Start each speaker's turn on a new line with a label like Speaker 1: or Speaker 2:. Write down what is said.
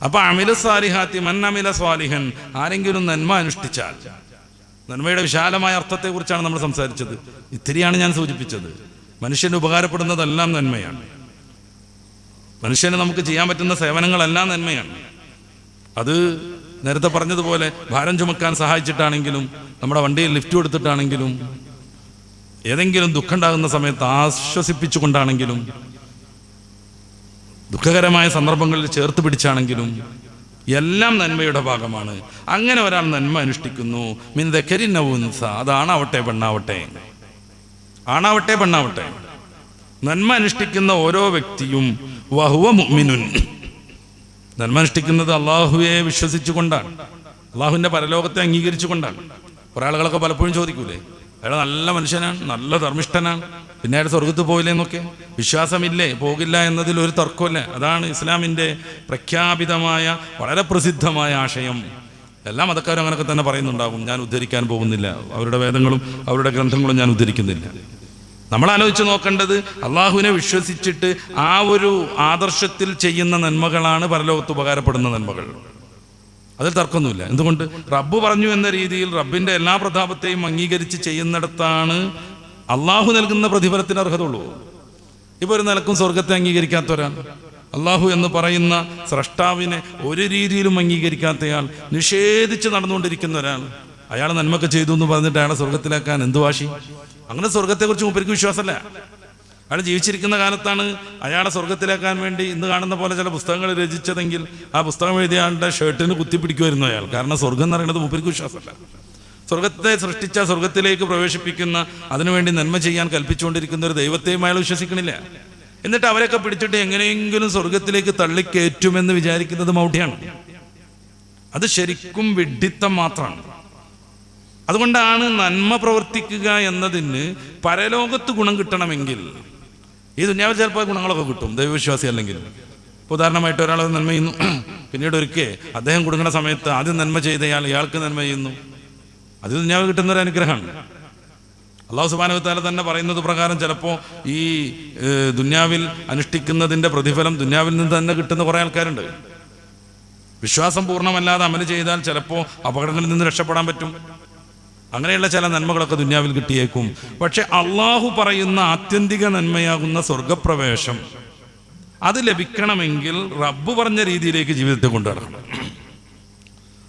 Speaker 1: അപ്പൊ അമില സ്വാലിഹാത്തി മൻ അമില സ്വാലിഹൻ, ആരെങ്കിലും നന്മ അനുഷ്ഠിച്ചാൽ, നന്മയുടെ വിശാലമായ അർത്ഥത്തെക്കുറിച്ചാണ് നമ്മൾ സംസാരിച്ചത്. ഇത്തിരിയാണ് ഞാൻ സൂചിപ്പിച്ചത്. മനുഷ്യന് ഉപകാരപ്പെടുന്നതെല്ലാം നന്മയാണ്. മനുഷ്യന് നമുക്ക് ചെയ്യാൻ പറ്റുന്ന സേവനങ്ങളെല്ലാം നന്മയാണ്. അത് നേരത്തെ പറഞ്ഞതുപോലെ ഭാരം ചുമക്കാൻ സഹായിച്ചിട്ടാണെങ്കിലും, നമ്മുടെ വണ്ടിയിൽ ലിഫ്റ്റ് കൊടുത്തിട്ടാണെങ്കിലും, ഏതെങ്കിലും ദുഃഖം ഉണ്ടാകുന്ന സമയത്ത് ആശ്വസിപ്പിച്ചുകൊണ്ടാണെങ്കിലും, ദുഃഖകരമായ സന്ദർഭങ്ങളിൽ ചേർത്ത് പിടിച്ചാണെങ്കിലും എല്ലാം നന്മയുടെ ഭാഗമാണ്. അങ്ങനെ ഒരാൾ നന്മ അനുഷ്ഠിക്കുന്നു, മിൻ ദക്കരിൻ ഔ ഉൻസ, അത് ആണാവട്ടെ പെണ്ണാവട്ടെ, ആണാവട്ടെ പെണ്ണാവട്ടെ, നന്മ അനുഷ്ഠിക്കുന്ന ഓരോ വ്യക്തിയും വഹുവ മുഅ്മിനുൻ, നന്മ അനുഷ്ഠിക്കുന്നത് അള്ളാഹുവെ വിശ്വസിച്ചുകൊണ്ടാണ്, അള്ളാഹുവിന്റെ പരലോകത്തെ അംഗീകരിച്ചുകൊണ്ടാണ്. കുറെ ആളുകളൊക്കെ പലപ്പോഴും ചോദിക്കൂലേ, അയാൾ നല്ല മനുഷ്യനാണ്, നല്ല ധർമ്മിഷ്ഠനാണ്, പിന്നെ അയാൾ സ്വർഗത്ത് പോയില്ലേ എന്നൊക്കെ. വിശ്വാസമില്ലേ, പോകില്ല എന്നതിൽ ഒരു തർക്കമല്ല. അതാണ് ഇസ്ലാമിൻ്റെ പ്രഖ്യാപിതമായ വളരെ പ്രസിദ്ധമായ ആശയം. എല്ലാ മതക്കാരും അങ്ങനെയൊക്കെ തന്നെ പറയുന്നുണ്ടാകും. ഞാൻ ഉദ്ധരിക്കാൻ പോകുന്നില്ല, അവരുടെ വേദങ്ങളും അവരുടെ ഗ്രന്ഥങ്ങളും ഞാൻ ഉദ്ധരിക്കുന്നില്ല. നമ്മൾ ആലോചിച്ച് നോക്കേണ്ടത്, അള്ളാഹുവിനെ വിശ്വസിച്ചിട്ട് ആ ഒരു ആദർശത്തിൽ ചെയ്യുന്ന നന്മകളാണ് പരലോകത്ത് ഉപകാരപ്പെടുന്ന നന്മകൾ. അതിൽ തർക്കമൊന്നുമില്ല. എന്തുകൊണ്ട്? റബ്ബ് പറഞ്ഞു എന്ന രീതിയിൽ റബ്ബിന്റെ എല്ലാ പ്രതാപത്തെയും അംഗീകരിച്ച് ചെയ്യുന്നിടത്താണ് അള്ളാഹു നൽകുന്ന പ്രതിഫലത്തിന് അർഹതയുള്ളൂ. ഇപ്പൊ ഒരു നിലക്കും സ്വർഗത്തെ അംഗീകരിക്കാത്ത ഒരാൾ, അള്ളാഹു എന്ന് പറയുന്ന സ്രഷ്ടാവിനെ ഒരു രീതിയിലും അംഗീകരിക്കാത്തയാൾ, നിഷേധിച്ച് നടന്നുകൊണ്ടിരിക്കുന്ന ഒരാൾ, അയാൾ നന്മൊക്കെ ചെയ്തു എന്ന് പറഞ്ഞിട്ട് അയാളെ സ്വർഗത്തിലാക്കാൻ എന്ത് വാശി? അങ്ങനെ സ്വർഗത്തെക്കുറിച്ച് മൂപ്പർക്ക് വിശ്വാസമല്ല. അയാൾ ജീവിച്ചിരിക്കുന്ന കാലത്താണ് അയാളെ സ്വർഗത്തിലാക്കാൻ വേണ്ടി ഇന്ന് കാണുന്ന പോലെ ചില പുസ്തകങ്ങൾ രചിച്ചതെങ്കിൽ ആ പുസ്തകം എഴുതിയ ആളുടെ ഷർട്ടിന് കുത്തിപ്പിടിക്കുമായിരുന്നു അയാൾ. കാരണം സ്വർഗം എന്ന് പറയുന്നത് മൂപ്പർക്ക് വിശ്വാസമല്ല. സ്വർഗത്തെ സൃഷ്ടിച്ച, സ്വർഗത്തിലേക്ക് പ്രവേശിപ്പിക്കുന്ന, അതിനുവേണ്ടി നന്മ ചെയ്യാൻ കൽപ്പിച്ചുകൊണ്ടിരിക്കുന്ന ഒരു ദൈവത്തെയും അയാൾ വിശ്വസിക്കണില്ല. എന്നിട്ട് അവരൊക്കെ പിടിച്ചിട്ട് എങ്ങനെയെങ്കിലും സ്വർഗത്തിലേക്ക് തള്ളിക്കയറ്റുമെന്ന് വിചാരിക്കുന്നത് മൗഢ്യമാണ്. അത് ശരിക്കും വിഡ്ഢിത്തം മാത്രമാണ്. അതുകൊണ്ടാണ് നന്മ പ്രവർത്തിക്കുക എന്നതിന് പരലോകത്ത് ഗുണം കിട്ടണമെങ്കിൽ, ഈ ദുനിയാവിൽ ചിലപ്പോൾ ഗുണങ്ങളൊക്കെ കിട്ടും ദൈവവിശ്വാസി അല്ലെങ്കിൽ. ഉദാഹരണമായിട്ട് ഒരാൾ നന്മ ചെയ്യുന്നു, പിന്നീട് ഒരിക്കൽ അദ്ദേഹം കൊടുക്കുന്ന സമയത്ത് ആദ്യം നന്മ ചെയ്തയാൾ ഇയാൾക്ക് നന്മ ചെയ്യുന്നു, അത് ദുനിയാവിൽ കിട്ടുന്ന ഒരു അനുഗ്രഹമാണ്. അല്ലാഹു സുബ്ഹാനഹു വ തആല തന്നെ പറയുന്നത് പ്രകാരം ചിലപ്പോൾ ഈ ദുനിയാവിൽ അനുഷ്ഠിക്കുന്നതിൻ്റെ പ്രതിഫലം ദുനിയാവിൽ നിന്ന് തന്നെ കിട്ടുന്ന കുറേ ആൾക്കാരുണ്ട്. വിശ്വാസം പൂർണ്ണമല്ലാതെ അമല് ചെയ്താൽ ചിലപ്പോൾ അപകടങ്ങളിൽ നിന്ന് രക്ഷപ്പെടാൻ പറ്റും. അങ്ങനെയുള്ള ചില നന്മകളൊക്കെ ദുനിയാവിൽ കിട്ടിയേക്കും. പക്ഷെ അള്ളാഹു പറയുന്ന ആത്യന്തിക നന്മയാകുന്ന സ്വർഗപ്രവേശം അത് ലഭിക്കണമെങ്കിൽ റബ്ബ് പറഞ്ഞ രീതിയിലേക്ക് ജീവിതത്തെ കൊണ്ടുനടക്കണം.